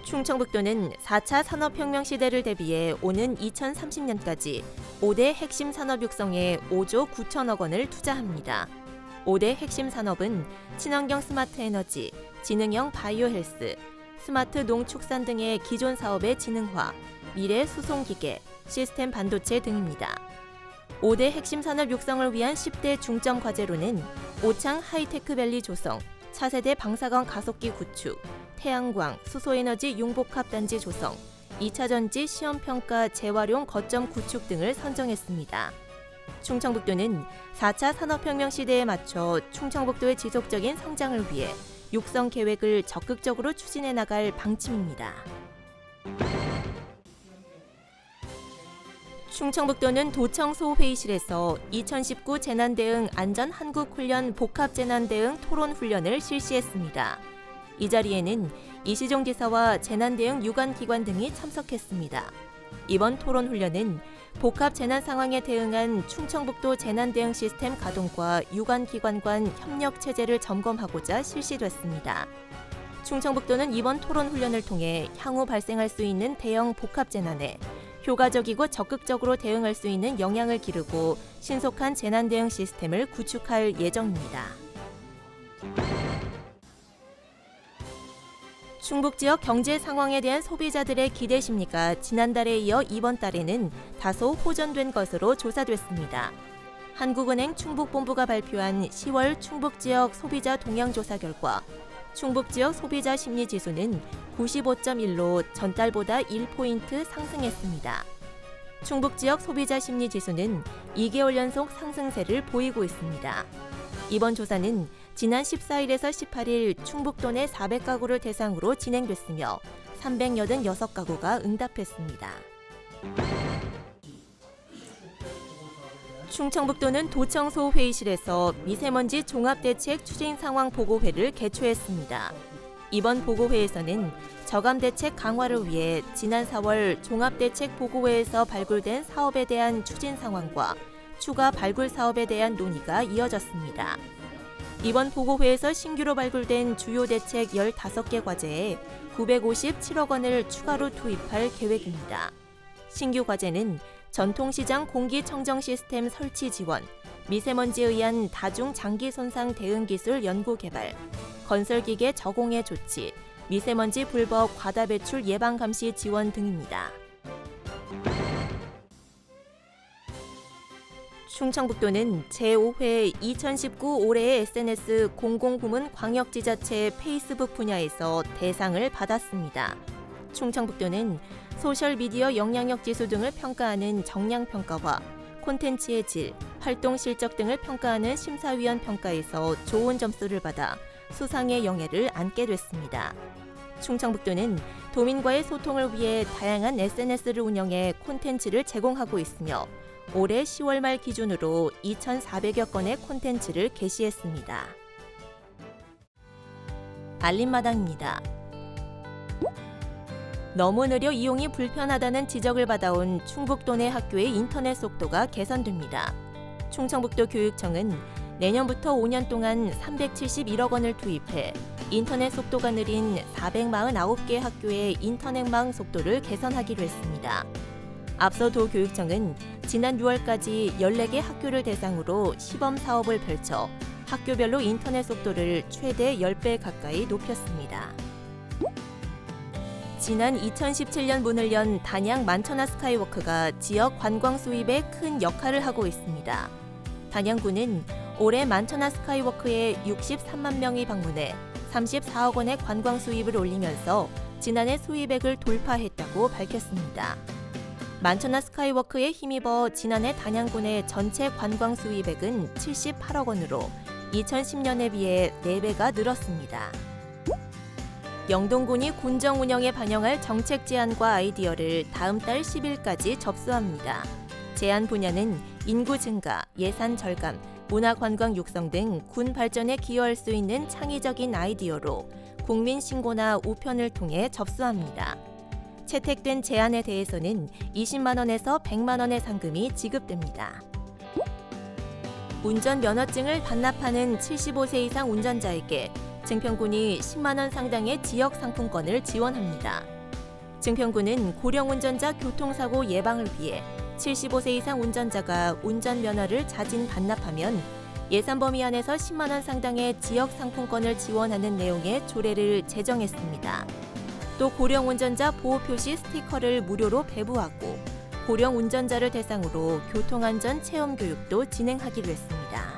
충청북도는 4차 산업혁명 시대를 대비해 오는 2030년까지 5대 핵심 산업 육성에 5조 9천억 원을 투자합니다. 5대 핵심 산업은 친환경 스마트 에너지, 지능형 바이오 헬스, 스마트 농축산 등의 기존 사업의 지능화, 미래 수송기계, 시스템 반도체 등입니다. 5대 핵심 산업 육성을 위한 10대 중점 과제로는 오창 하이테크밸리 조성, 차세대 방사선 가속기 구축, 태양광, 수소에너지 융복합단지 조성, 2차 전지 시험평가 재활용 거점 구축 등을 선정했습니다. 충청북도는 4차 산업혁명 시대에 맞춰 충청북도의 지속적인 성장을 위해 육성 계획을 적극적으로 추진해 나갈 방침입니다. 충청북도는 도청소 회의실에서 2019 재난대응 안전한국훈련 복합재난대응 토론훈련을 실시했습니다. 이 자리에는 이시종 지사와 재난대응 유관기관 등이 참석했습니다. 이번 토론훈련은 복합 재난 상황에 대응한 충청북도 재난대응 시스템 가동과 유관기관 간 협력 체제를 점검하고자 실시됐습니다. 충청북도는 이번 토론훈련을 통해 향후 발생할 수 있는 대형 복합 재난에 효과적이고 적극적으로 대응할 수 있는 역량을 기르고 신속한 재난대응 시스템을 구축할 예정입니다. 충북 지역 경제 상황에 대한 소비자들의 기대 심리가 지난달에 이어 이번 달에는 다소 호전된 것으로 조사됐습니다. 한국은행 충북본부가 발표한 10월 충북 지역 소비자 동향 조사 결과 충북 지역 소비자 심리 지수는 95.1로 전달보다 1포인트 상승했습니다. 충북 지역 소비자 심리 지수는 2개월 연속 상승세를 보이고 있습니다. 이번 조사는 지난 14일에서 18일 충북도 내 400가구를 대상으로 진행됐으며 386가구가 응답했습니다. 충청북도는 도청소 회의실에서 미세먼지 종합대책 추진 상황 보고회를 개최했습니다. 이번 보고회에서는 저감대책 강화를 위해 지난 4월 종합대책 보고회에서 발굴된 사업에 대한 추진 상황과 추가 발굴 사업에 대한 논의가 이어졌습니다. 이번 보고회에서 신규로 발굴된 주요 대책 15개 과제에 957억 원을 추가로 투입할 계획입니다. 신규 과제는 전통시장 공기청정 시스템 설치 지원, 미세먼지에 의한 다중 장기 손상 대응 기술 연구 개발, 건설기계 저공해 조치, 미세먼지 불법 과다 배출 예방 감시 지원 등입니다. 충청북도는 제5회 2019 올해의 SNS 공공부문 광역지자체 페이스북 분야에서 대상을 받았습니다. 충청북도는 소셜미디어 영향력 지수 등을 평가하는 정량평가와 콘텐츠의 질, 활동 실적 등을 평가하는 심사위원 평가에서 좋은 점수를 받아 수상의 영예를 안게 됐습니다. 충청북도는 도민과의 소통을 위해 다양한 SNS를 운영해 콘텐츠를 제공하고 있으며 올해 10월 말 기준으로 2,400여 건의 콘텐츠를 게시했습니다. 알림마당입니다. 너무 느려 이용이 불편하다는 지적을 받아온 충북도 내 학교의 인터넷 속도가 개선됩니다. 충청북도 교육청은 내년부터 5년 동안 371억 원을 투입해 인터넷 속도가 느린 449개 학교의 인터넷망 속도를 개선하기로 했습니다. 앞서 도교육청은 지난 6월까지 14개 학교를 대상으로 시범 사업을 펼쳐 학교별로 인터넷 속도를 최대 10배 가까이 높였습니다. 지난 2017년 문을 연 단양 만천하 스카이워크가 지역 관광 수입에 큰 역할을 하고 있습니다. 단양구는 올해 만천하 스카이워크에 63만 명이 방문해 34억 원의 관광 수입을 올리면서 지난해 수입액을 돌파했다고 밝혔습니다. 만천하 스카이워크에 힘입어 지난해 단양군의 전체 관광 수입액은 78억 원으로 2010년에 비해 4배가 늘었습니다. 영동군이 군정 운영에 반영할 정책 제안과 아이디어를 다음 달 10일까지 접수합니다. 제안 분야는 인구 증가, 예산 절감, 문화관광 육성 등 군 발전에 기여할 수 있는 창의적인 아이디어로 국민 신고나 우편을 통해 접수합니다. 채택된 제안에 대해서는 20만 원에서 100만 원의 상금이 지급됩니다. 운전면허증을 반납하는 75세 이상 운전자에게 증평군이 10만 원 상당의 지역 상품권을 지원합니다. 증평군은 고령 운전자 교통사고 예방을 위해 75세 이상 운전자가 운전면허를 자진 반납하면 예산 범위 안에서 10만 원 상당의 지역 상품권을 지원하는 내용의 조례를 제정했습니다. 또 고령 운전자 보호 표시 스티커를 무료로 배부하고 고령 운전자를 대상으로 교통안전 체험 교육도 진행하기로 했습니다.